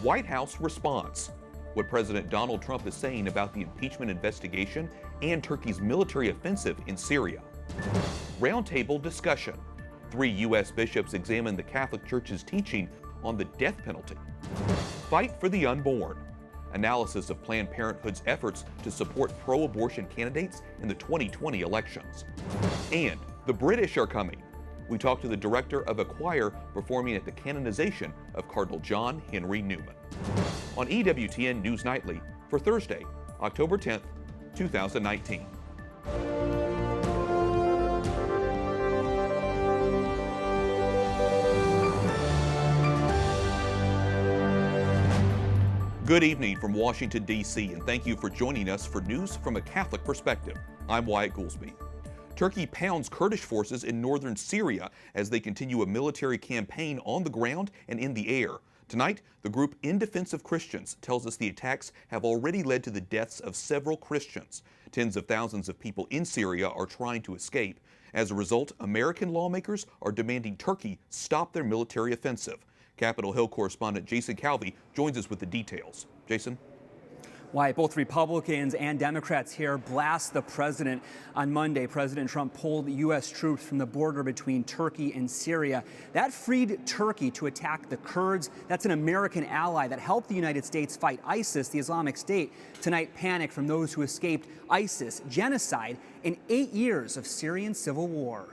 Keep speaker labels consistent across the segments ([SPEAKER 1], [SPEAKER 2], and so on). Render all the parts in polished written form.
[SPEAKER 1] White House response, what President Donald Trump is saying about the impeachment investigation and Turkey's military offensive in Syria. Roundtable discussion. 3 U.S. bishops examine the Catholic Church's teaching on the death penalty. Fight for the unborn. Analysis of Planned Parenthood's efforts to support pro-abortion candidates in the 2020 elections. And the British are coming. We talked to the director of a choir performing at the canonization of Cardinal John Henry Newman. On EWTN News Nightly for Thursday, October 10th, 2019. Good evening from Washington, D.C., and thank you for joining us for news from a Catholic perspective. I'm Wyatt Goolsby. Turkey pounds Kurdish forces in northern Syria as they continue a military campaign on the ground and in the air. Tonight, the group In Defense of Christians tells us the attacks have already led to the deaths of several Christians. Tens of thousands of people in Syria are trying to escape. As a result, American lawmakers are demanding Turkey stop their military offensive. Capitol Hill correspondent Jason Calvi joins us with the details. Jason?
[SPEAKER 2] Why both Republicans and Democrats here blast the president. On Monday, President Trump pulled U.S. troops from the border between Turkey and Syria. That freed Turkey to attack the Kurds. That's an American ally that helped the United States fight ISIS, the Islamic State. Tonight, panic from those who escaped ISIS, genocide, in 8 years of Syrian civil war.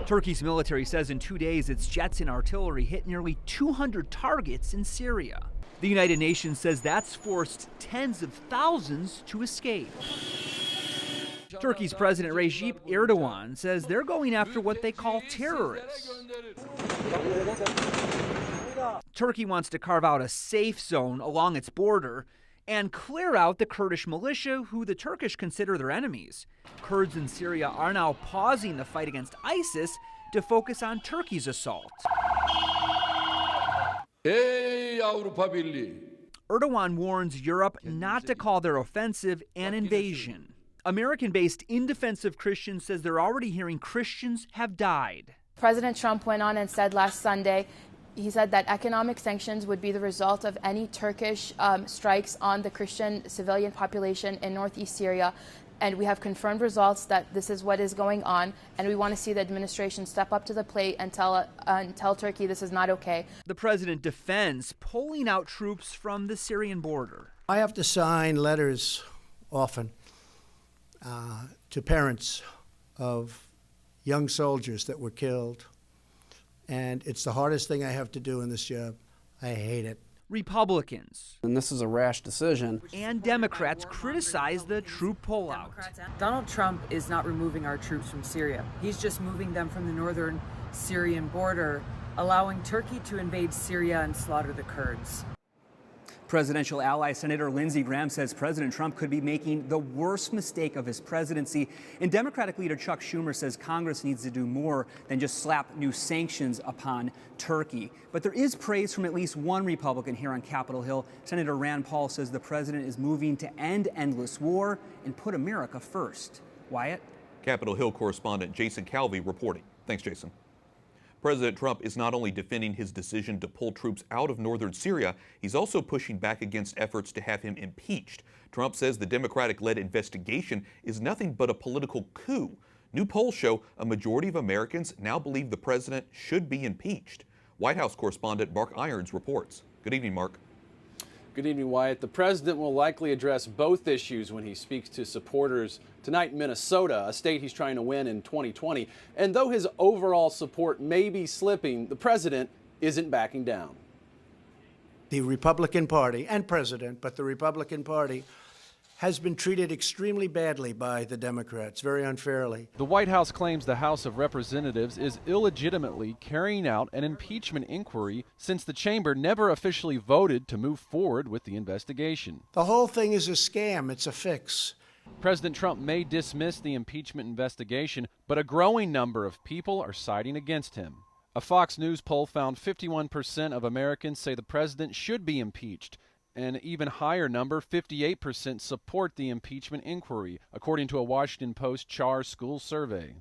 [SPEAKER 2] Turkey's military says in 2 days its jets and artillery hit nearly 200 targets in Syria. The United Nations says that's forced tens of thousands to escape. Turkey's President Recep Erdogan says they're going after what they call terrorists. Turkey wants to carve out a safe zone along its border and clear out the Kurdish militia, who the Turkish consider their enemies. Kurds in Syria are now pausing the fight against ISIS to focus on Turkey's assault.
[SPEAKER 3] Ey Avrupa Birliği.
[SPEAKER 2] Erdogan warns Europe not to call their offensive an invasion. American-based In Defense of Christians says they're already hearing Christians have died.
[SPEAKER 4] President Trump went on and said last Sunday, he said that economic sanctions would be the result of any Turkish strikes on the Christian civilian population in northeast Syria. And we have confirmed results that this is what is going on. And we want to see the administration step up to the plate and tell Turkey this is not okay.
[SPEAKER 2] The president defends pulling out troops from the Syrian border.
[SPEAKER 5] I have to sign letters often to parents of young soldiers that were killed. And it's the hardest thing I have to do in this job. I hate it.
[SPEAKER 2] Republicans
[SPEAKER 6] and this is a rash decision.
[SPEAKER 2] And Democrats criticize the troop pullout.
[SPEAKER 7] Donald Trump is not removing our troops from Syria. He's just moving them from the northern Syrian border, allowing Turkey to invade Syria and slaughter the Kurds.
[SPEAKER 2] Presidential ally Senator Lindsey Graham says President Trump could be making the worst mistake of his presidency. And Democratic leader Chuck Schumer says Congress needs to do more than just slap new sanctions upon Turkey. But there is praise from at least one Republican here on Capitol Hill. Senator Rand Paul says the president is moving to end endless war and put America first. Wyatt?
[SPEAKER 1] Capitol Hill correspondent Jason Calvi reporting. Thanks, Jason. President Trump is not only defending his decision to pull troops out of northern Syria, he's also pushing back against efforts to have him impeached. Trump says the Democratic-led investigation is nothing but a political coup. New polls show a majority of Americans now believe the president should be impeached. White House correspondent Mark Irons reports. Good evening, Mark.
[SPEAKER 8] Good evening, Wyatt. The president will likely address both issues when he speaks to supporters tonight in Minnesota, a state he's trying to win in 2020. And though his overall support may be slipping, the president isn't backing down.
[SPEAKER 5] The Republican Party and president, but the Republican Party has been treated extremely badly by the Democrats, very unfairly.
[SPEAKER 9] The White House claims the House of Representatives is illegitimately carrying out an impeachment inquiry since the chamber never officially voted to move forward with the investigation.
[SPEAKER 5] The whole thing is a scam. It's a fix.
[SPEAKER 9] President Trump may dismiss the impeachment investigation, but a growing number of people are siding against him. A Fox News poll found 51% of Americans say the president should be impeached. An even higher number, 58%, support the impeachment inquiry, according to a Washington Post Char School survey.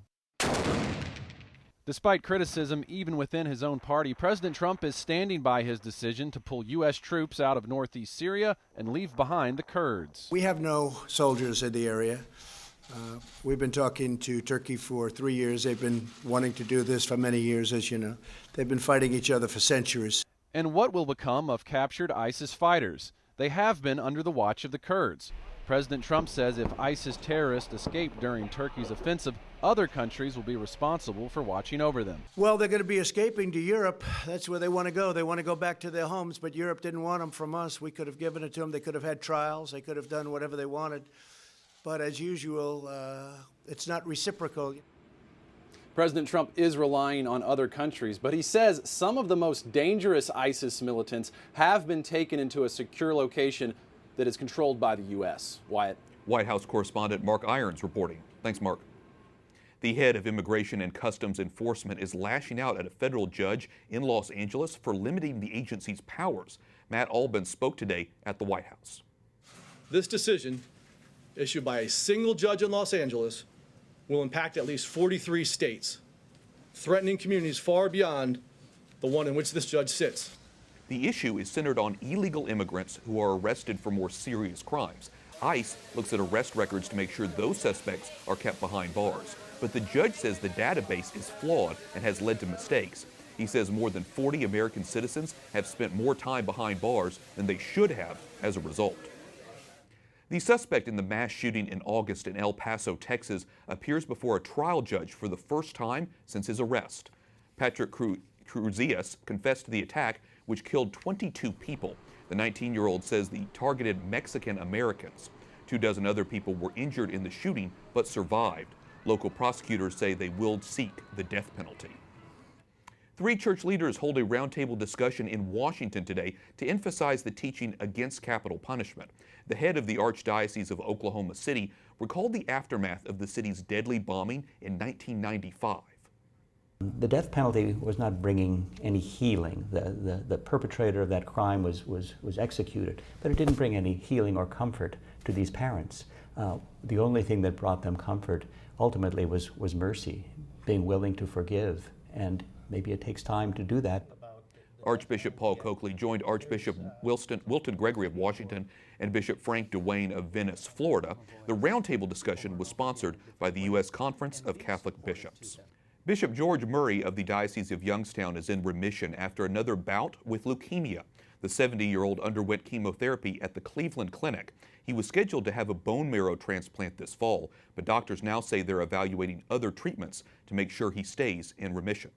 [SPEAKER 9] Despite criticism even within his own party, President Trump is standing by his decision to pull U.S. troops out of northeast Syria and leave behind the Kurds.
[SPEAKER 5] We have no soldiers in the area. We've been talking to Turkey for 3 years. They've been wanting to do this for many years, as you know. They've been fighting each other for centuries.
[SPEAKER 9] And what will become of captured ISIS fighters? They have been under the watch of the Kurds. President Trump says if ISIS terrorists escape during Turkey's offensive, other countries will be responsible for watching over them.
[SPEAKER 5] Well, they're going to be escaping to Europe. That's where they want to go. They want to go back to their homes, but Europe didn't want them from us. We could have given it to them. They could have had trials. They could have done whatever they wanted. But as usual, it's not reciprocal.
[SPEAKER 8] President Trump is relying on other countries, but he says some of the most dangerous ISIS militants have been taken into a secure location that is controlled by the U.S. Wyatt.
[SPEAKER 1] White House correspondent Mark Irons reporting. Thanks, Mark. The head of Immigration and Customs Enforcement is lashing out at a federal judge in Los Angeles for limiting the agency's powers. Matt Albin spoke today at the White House.
[SPEAKER 6] This decision, issued by a single judge in Los Angeles, will impact at least 43 states, threatening communities far beyond the one in which this judge sits.
[SPEAKER 1] The issue is centered on illegal immigrants who are arrested for more serious crimes. ICE looks at arrest records to make sure those suspects are kept behind bars. But the judge says the database is flawed and has led to mistakes. He says more than 40 American citizens have spent more time behind bars than they should have as a result. The suspect in the mass shooting in August in El Paso, Texas, appears before a trial judge for the first time since his arrest. Patrick Cruzias confessed to the attack, which killed 22 people. The 19-year-old says he targeted Mexican Americans. 24 other people were injured in the shooting but survived. Local prosecutors say they will seek the death penalty. 3 church leaders hold a roundtable discussion in Washington today to emphasize the teaching against capital punishment. The head of the Archdiocese of Oklahoma City recalled the aftermath of the city's deadly bombing in 1995.
[SPEAKER 10] The death penalty was not bringing any healing. The perpetrator of that crime was executed, but it didn't bring any healing or comfort to these parents. The only thing that brought them comfort ultimately was mercy, being willing to forgive, and maybe it takes time to do that.
[SPEAKER 1] Archbishop Paul Coakley joined Archbishop Wilton Gregory of Washington and Bishop Frank DeWayne of Venice, Florida. The roundtable discussion was sponsored by the U.S. Conference of Catholic Bishops. Bishop George Murray of the Diocese of Youngstown is in remission after another bout with leukemia. The 70-year-old underwent chemotherapy at the Cleveland Clinic. He was scheduled to have a bone marrow transplant this fall, but doctors now say they're evaluating other treatments to make sure he stays in remission.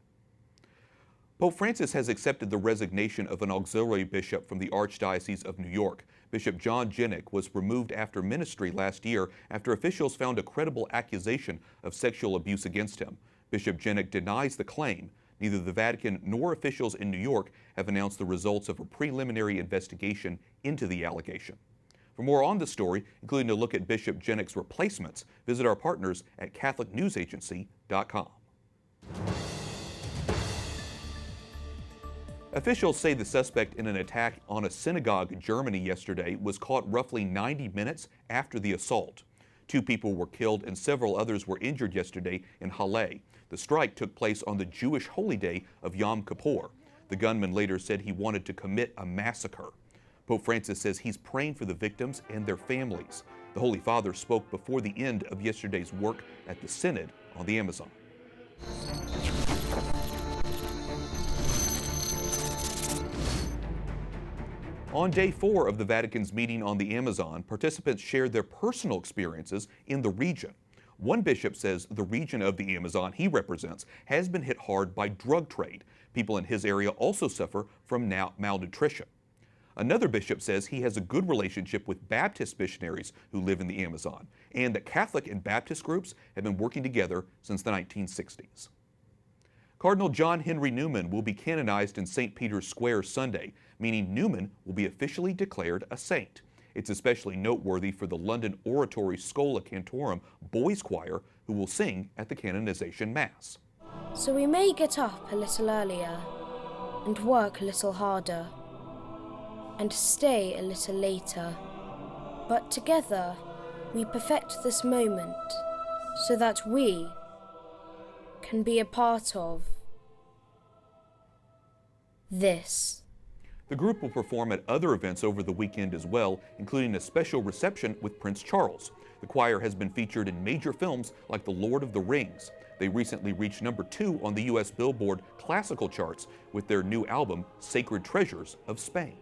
[SPEAKER 1] Pope Francis has accepted the resignation of an auxiliary bishop from the Archdiocese of New York. Bishop John Henry was removed after ministry last year after officials found a credible accusation of sexual abuse against him. Bishop Henry denies the claim. Neither the Vatican nor officials in New York have announced the results of a preliminary investigation into the allegation. For more on the story, including a look at Bishop Henry's replacements, visit our partners at CatholicNewsAgency.com. Officials say the suspect in an attack on a synagogue in Germany yesterday was caught roughly 90 minutes after the assault. 2 people were killed and several others were injured yesterday in Halle. The strike took place on the Jewish holy day of Yom Kippur. The gunman later said he wanted to commit a massacre. Pope Francis says he's praying for the victims and their families. The Holy Father spoke before the end of yesterday's work at the Synod on the Amazon. On day 4 of the Vatican's meeting on the Amazon, participants shared their personal experiences in the region. One bishop says the region of the Amazon he represents has been hit hard by drug trade. People in his area also suffer from malnutrition. Another bishop says he has a good relationship with Baptist missionaries who live in the Amazon, and that Catholic and Baptist groups have been working together since the 1960s. Cardinal John Henry Newman will be canonized in St. Peter's Square Sunday, meaning Newman will be officially declared a saint. It's especially noteworthy for the London Oratory Schola Cantorum boys choir, who will sing at the canonization Mass.
[SPEAKER 11] So we may get up a little earlier, and work a little harder, and stay a little later, but together we perfect this moment, so that we, can be a part of this.
[SPEAKER 1] The group will perform at other events over the weekend as well, including a special reception with Prince Charles. The choir has been featured in major films like The Lord of the Rings. They recently reached #2 on the U.S. Billboard classical charts with their new album, Sacred Treasures of Spain.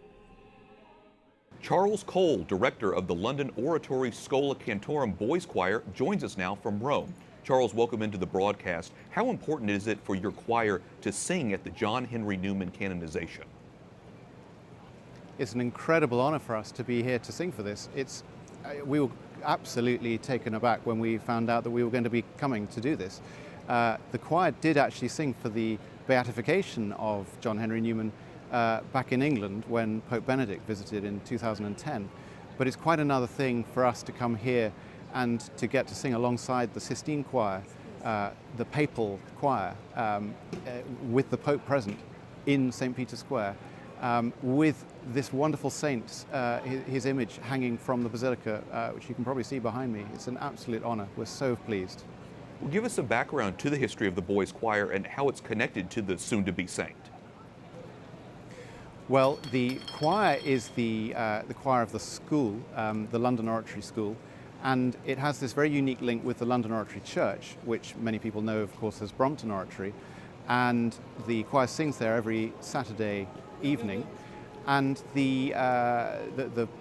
[SPEAKER 1] Charles Cole, director of the London Oratory Schola Cantorum Boys Choir, joins us now from Rome. Charles, welcome into the broadcast. How important is it for your choir to sing at the John Henry Newman canonization?
[SPEAKER 12] It's an incredible honor for us to be here to sing for this. We were absolutely taken aback when we found out that we were going to be coming to do this. The choir did actually sing for the beatification of John Henry Newman back in England when Pope Benedict visited in 2010. But it's quite another thing for us to come here and to get to sing alongside the Sistine Choir, the papal choir, with the Pope present in St. Peter's Square, with this wonderful saint, his image hanging from the basilica, which you can probably see behind me. It's an absolute honor. We're so pleased.
[SPEAKER 1] Well, give us a background to the history of the boys' choir and how it's connected to the soon-to-be saint.
[SPEAKER 12] Well, the choir is the choir of the school, the London Oratory School, and it has this very unique link with the London Oratory Church, which many people know, of course, as Brompton Oratory, and the choir sings there every Saturday evening. And the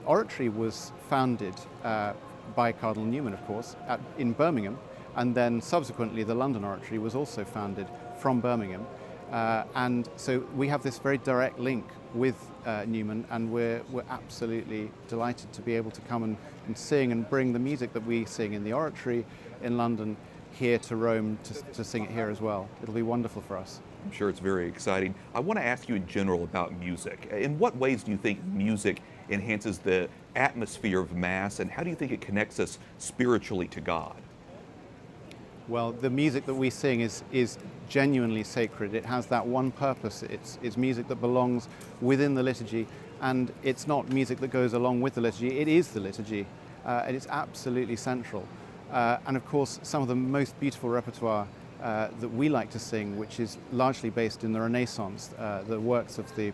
[SPEAKER 12] oratory was founded by Cardinal Newman, of course, in Birmingham, and then subsequently the London Oratory was also founded from Birmingham. And so we have this very direct link with Newman, and we're absolutely delighted to be able to come and sing and bring the music that we sing in the oratory in London here to Rome to sing it here as well. It'll be wonderful for us.
[SPEAKER 1] I'm sure it's very exciting. I want to ask you in general about music. In what ways do you think music enhances the atmosphere of Mass, and how do you think it connects us spiritually to God?
[SPEAKER 12] Well, the music that we sing is genuinely sacred. It has that one purpose. It's music that belongs within the liturgy, and it's not music that goes along with the liturgy. It is the liturgy, and it's absolutely central. And of course, some of the most beautiful repertoire that we like to sing, which is largely based in the Renaissance, the works of the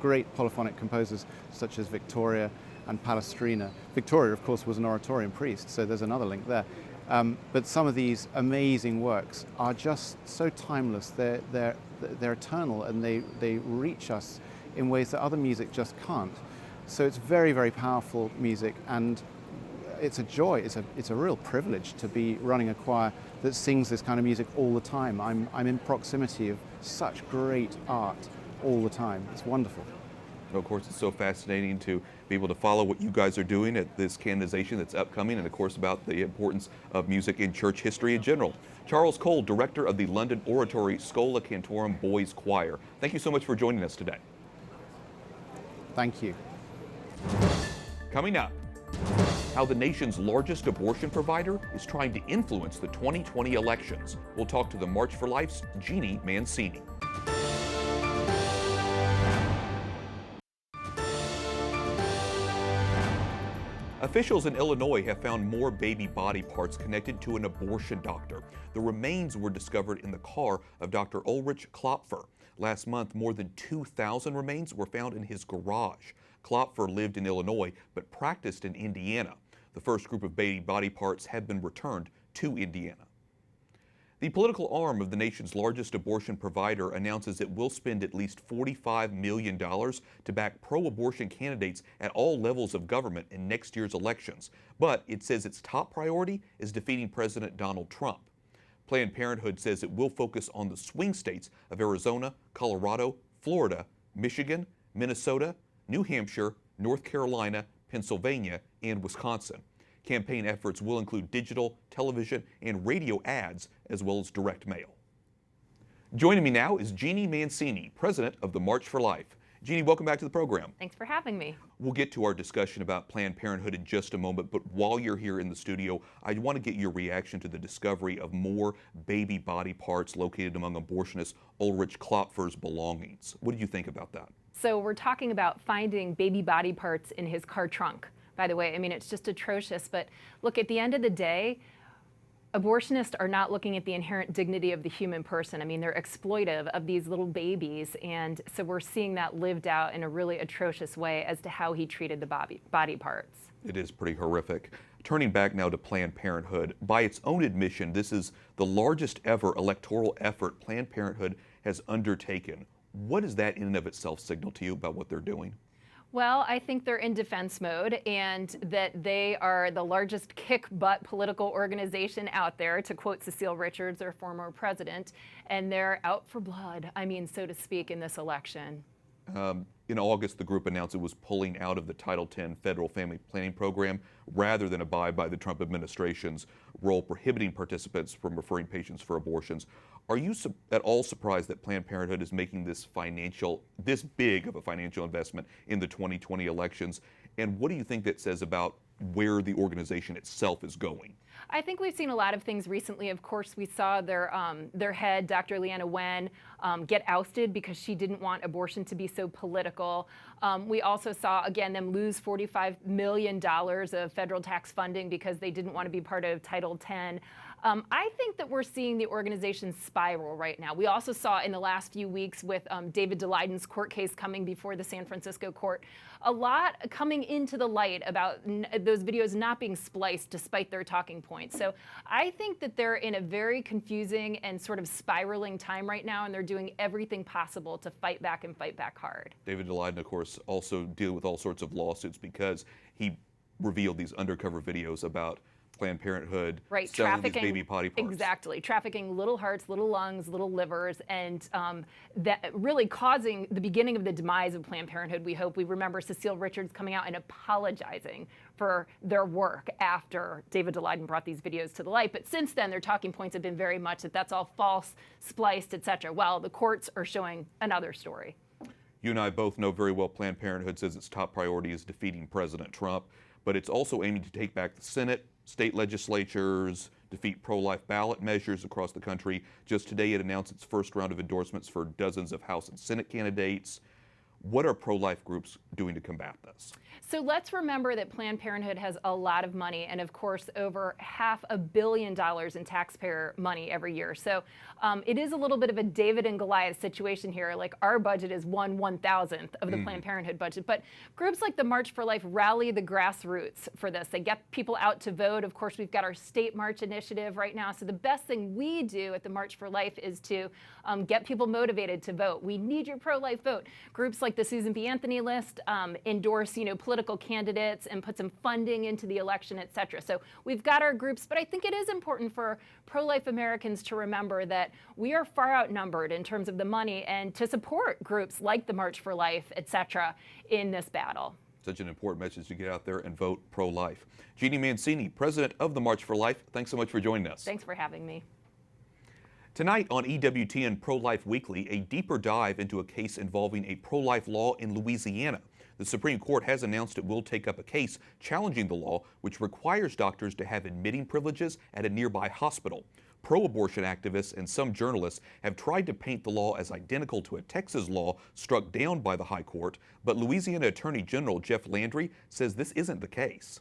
[SPEAKER 12] great polyphonic composers such as Victoria and Palestrina. Victoria, of course, was an oratorian priest, so there's another link there. But some of these amazing works are just so timeless. They're eternal, and they reach us in ways that other music just can't. So it's very, very powerful music, and it's a joy. It's a real privilege to be running a choir that sings this kind of music all the time. I'm in proximity of such great art all the time. It's wonderful.
[SPEAKER 1] Of course, it's so fascinating to be able to follow what you guys are doing at this canonization that's upcoming, and of course about the importance of music in church history in general. Charles Cole, director of the London Oratory Schola Cantorum Boys Choir. Thank you so much for joining us today.
[SPEAKER 12] Thank you.
[SPEAKER 1] Coming up, how the nation's largest abortion provider is trying to influence the 2020 elections. We'll talk to the March for Life's Jeanne Mancini. Officials in Illinois have found more baby body parts connected to an abortion doctor. The remains were discovered in the car of Dr. Ulrich Klopfer. Last month, more than 2,000 remains were found in his garage. Klopfer lived in Illinois but practiced in Indiana. The first group of baby body parts have been returned to Indiana. The political arm of the nation's largest abortion provider announces it will spend at least $45 million to back pro-abortion candidates at all levels of government in next year's elections. But it says its top priority is defeating President Donald Trump. Planned Parenthood says it will focus on the swing states of Arizona, Colorado, Florida, Michigan, Minnesota, New Hampshire, North Carolina, Pennsylvania, and Wisconsin. Campaign efforts will include digital, television, and radio ads, as well as direct mail. Joining me now is Jeanne Mancini, president of the March for Life. Jeanne, welcome back to the program.
[SPEAKER 13] Thanks for having me.
[SPEAKER 1] We'll get to our discussion about Planned Parenthood in just a moment, but while you're here in the studio, I want to get your reaction to the discovery of more baby body parts located among abortionist Ulrich Klopfer's belongings. What do you think about that?
[SPEAKER 13] So we're talking about finding baby body parts in his car trunk. By the way, I mean, it's just atrocious, but look, at the end of the day, abortionists are not looking at the inherent dignity of the human person. I mean, they're exploitive of these little babies, and so we're seeing that lived out in a really atrocious way as to how he treated the body parts.
[SPEAKER 1] It is pretty horrific. Turning back now to Planned Parenthood, by its own admission, this is the largest ever electoral effort Planned Parenthood has undertaken. What does that in and of itself signal to you about what they're doing?
[SPEAKER 13] Well, I think they're in defense mode and that they are the largest kick-butt political organization out there, to quote Cecile Richards, their former president, and they're out for blood, I mean, so to speak, in this election.
[SPEAKER 1] In August, the group announced it was pulling out of the Title X federal family planning program rather than abide by the Trump administration's rule prohibiting participants from referring patients for abortions. Are you at all surprised that Planned Parenthood is making this big of a financial investment in the 2020 elections? And what do you think that says about where the organization itself is going?
[SPEAKER 13] I think we've seen a lot of things recently. Of course, we saw their head, Dr. Leanna Wen, get ousted because she didn't want abortion to be so political. We also saw, again, them lose $45 million of federal tax funding because they didn't want to be part of Title X. I think that we're seeing the organization spiral right now. We also saw in the last few weeks with David Daleidon's court case coming before the San Francisco court, a lot coming into the light about those videos not being spliced despite their talking points. So I think that they're in a very confusing and sort of spiraling time right now, and they're doing everything possible to fight back and fight back hard. David
[SPEAKER 1] Daleidon, of course, also deal with all sorts of lawsuits because he revealed these undercover videos about Planned Parenthood selling these baby body parts.
[SPEAKER 13] Exactly. Trafficking little hearts, little lungs, little livers, and that really causing the beginning of the demise of Planned Parenthood, we hope. We remember Cecile Richards coming out and apologizing for their work after David Daleidon brought these videos to the light. But since then, their talking points have been very much that that's all false, spliced, etc. Well, the courts are showing another story.
[SPEAKER 1] You and I both know very well Planned Parenthood says its top priority is defeating President Trump, but it's also aiming to take back the Senate, state legislatures, defeat pro-life ballot measures across the country. Just today, it announced its first round of endorsements for dozens of House and Senate candidates. What are pro-life groups doing to combat this?
[SPEAKER 13] So let's remember that Planned Parenthood has a lot of money, and of course over $500 million in taxpayer money every year. So it is a little bit of a David and Goliath situation here. Like, our budget is 1/1000th of the Planned Parenthood budget, but groups like the March for Life rally the grassroots for this. They get people out to vote. Of course, we've got our state march initiative right now. So the best thing we do at the March for Life is to get people motivated to vote. We need your pro-life vote. Groups like the Susan B. Anthony list endorse, political candidates and put some funding into the election, et cetera. So we've got our groups, but I think it is important for pro-life Americans to remember that we are far outnumbered in terms of the money, and to support groups like the March for Life, et cetera, in this battle.
[SPEAKER 1] Such an important message to get out there and vote pro-life. Jeanne Mancini, president of the March for Life, thanks so much for joining us.
[SPEAKER 13] Thanks for having me.
[SPEAKER 1] Tonight on EWTN Pro-Life Weekly, a deeper dive into a case involving a pro-life law in Louisiana. The Supreme Court has announced it will take up a case challenging the law, which requires doctors to have admitting privileges at a nearby hospital. Pro-abortion activists and some journalists have tried to paint the law as identical to a Texas law struck down by the High Court, but Louisiana Attorney General Jeff Landry says this isn't the case.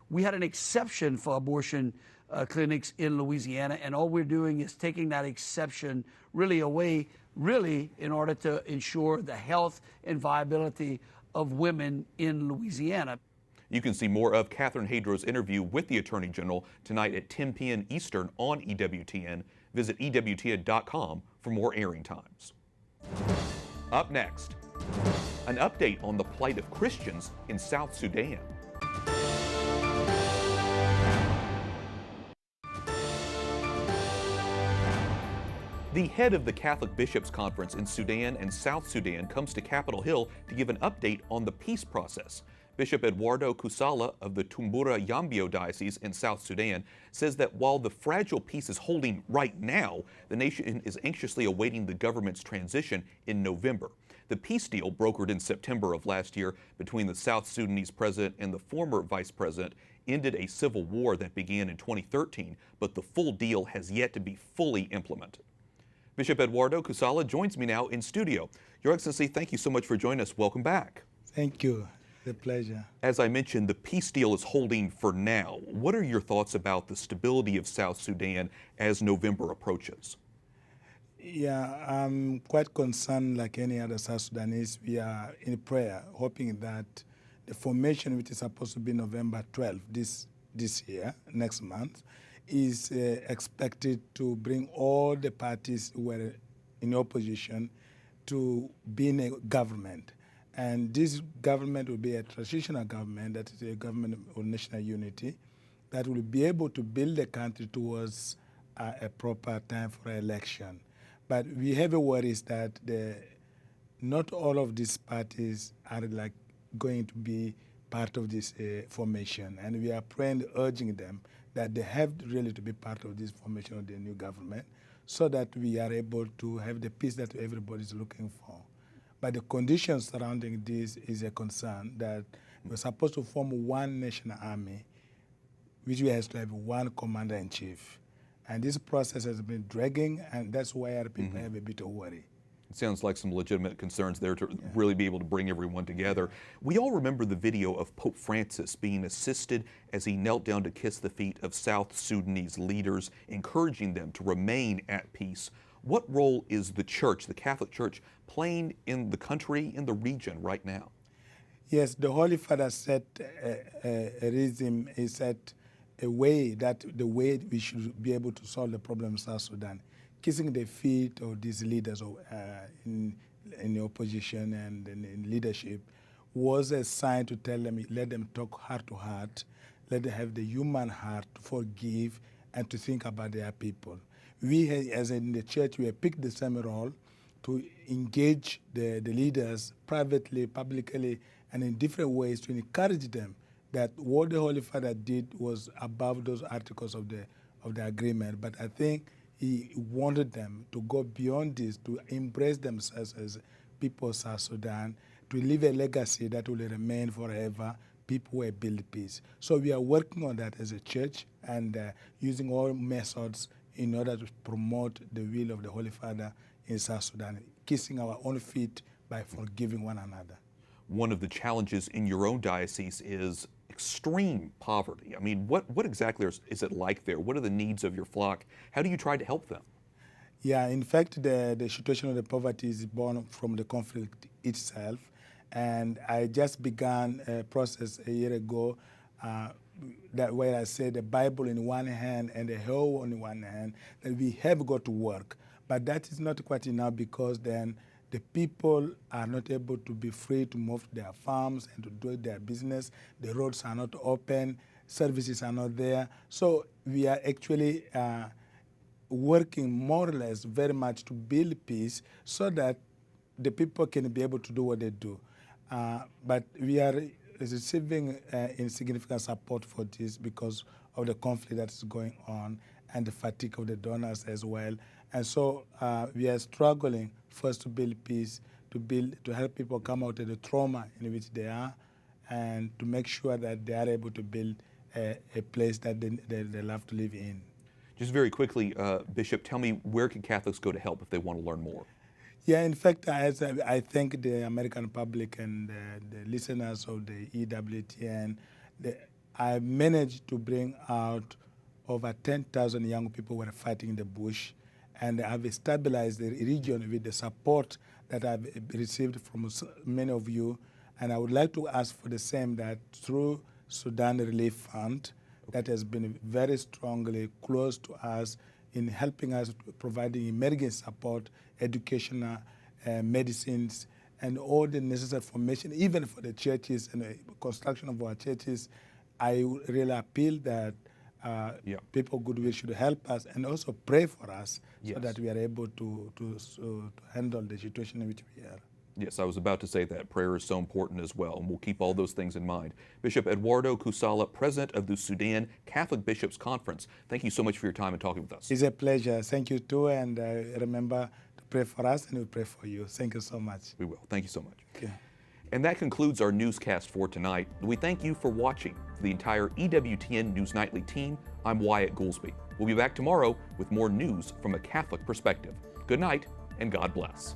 [SPEAKER 14] We had an exception for abortion clinics in Louisiana, and all we're doing is taking that exception really away, in order to ensure the health and viability of women in Louisiana.
[SPEAKER 1] You can see more of Catherine Hadrow's interview with the Attorney General tonight at 10 p.m. Eastern on EWTN. Visit EWTN.com for more airing times. Up next, an update on the plight of Christians in South Sudan. The head of the Catholic Bishops Conference in Sudan and South Sudan comes to Capitol Hill to give an update on the peace process. Bishop Eduardo Kussala of the Tumbura-Yambio Diocese in South Sudan says that while the fragile peace is holding right now, the nation is anxiously awaiting the government's transition in November. The peace deal brokered in September of last year between the South Sudanese president and the former vice president ended a civil war that began in 2013, but the full deal has yet to be fully implemented. Bishop Eduardo Kussala joins me now in studio. Your Excellency, thank you so much for joining us. Welcome back.
[SPEAKER 15] Thank you. The pleasure.
[SPEAKER 1] As I mentioned, the peace deal is holding for now. What are your thoughts about the stability of South Sudan as November approaches?
[SPEAKER 15] Yeah, I'm quite concerned, like any other South Sudanese. We are in prayer, hoping that the formation, which is supposed to be November 12th this year, next month, is expected to bring all the parties who were in opposition to be in a government. And this government will be a transitional government, that is a government of national unity, that will be able to build the country towards a proper time for election. But we have a worry is that not all of these parties are like going to be part of this formation. And we are praying, urging them that they have really to be part of this formation of the new government so that we are able to have the peace that everybody is looking for. But the conditions surrounding this is a concern that we're supposed to form one national army, which we have to have one commander-in-chief. And this process has been dragging, and that's why our people have a bit of worry.
[SPEAKER 1] It sounds like some legitimate concerns there to really be able to bring everyone together. We all remember the video of Pope Francis being assisted as he knelt down to kiss the feet of South Sudanese leaders, encouraging them to remain at peace. What role is the Church, the Catholic Church, playing in the country, in the region right now?
[SPEAKER 15] Yes, the Holy Father set he set a way that the way we should be able to solve the problem in South Sudan. Kissing the feet of these leaders in the opposition and in leadership was a sign to tell them, let them talk heart to heart, let them have the human heart to forgive and to think about their people. We, as in the church, we have picked the same role to engage the leaders privately, publicly, and in different ways to encourage them that what the Holy Father did was above those articles of the agreement. But I think he wanted them to go beyond this, to embrace themselves as people of South Sudan, to leave a legacy that will remain forever, people who have built peace. So we are working on that as a church and using all methods in order to promote the will of the Holy Father in South Sudan, kissing our own feet by forgiving one another.
[SPEAKER 1] One of the challenges in your own diocese is extreme poverty. I mean, what exactly is it like there? What are the needs of your flock? How do you try to help them?
[SPEAKER 15] Yeah, in fact, the situation of the poverty is born from the conflict itself. And I just began a process a year ago that where I said the Bible in one hand and the hoe in one hand, that we have got to work. But that is not quite enough because then the people are not able to be free to move to their farms and to do their business. The roads are not open, services are not there. So we are actually working more or less very much to build peace so that the people can be able to do what they do. But we are receiving insignificant support for this because of the conflict that is going on and the fatigue of the donors as well. And so we are struggling first to build peace, to help people come out of the trauma in which they are, and to make sure that they are able to build a place that they love to live in.
[SPEAKER 1] Just very quickly, Bishop, tell me, where can Catholics go to help if they want to learn more?
[SPEAKER 15] Yeah, in fact, I thank the American public and the listeners of the EWTN. I managed to bring out over 10,000 young people who were fighting in the bush, and I've stabilized the region with the support that I've received from many of you. And I would like to ask for the same, that through Sudan Relief Fund, that has been very strongly close to us in helping us providing emergency support, educational, medicines, and all the necessary formation, even for the churches and the construction of our churches. I really appeal that people goodwill should help us and also pray for us so that we are able to handle the situation in which we are.
[SPEAKER 1] Yes, I was about to say that. Prayer is so important as well, and we'll keep all those things in mind. Bishop Eduardo Kussala, President of the Sudan Catholic Bishops Conference, thank you so much for your time and talking with us.
[SPEAKER 15] It's a pleasure. Thank you too, and remember to pray for us, and we pray for you. Thank you so much.
[SPEAKER 1] We will. Thank you so much.
[SPEAKER 15] Okay.
[SPEAKER 1] And that concludes our newscast for tonight. We thank you for watching. For the entire EWTN News Nightly team, I'm Wyatt Goolsby. We'll be back tomorrow with more news from a Catholic perspective. Good night, and God bless.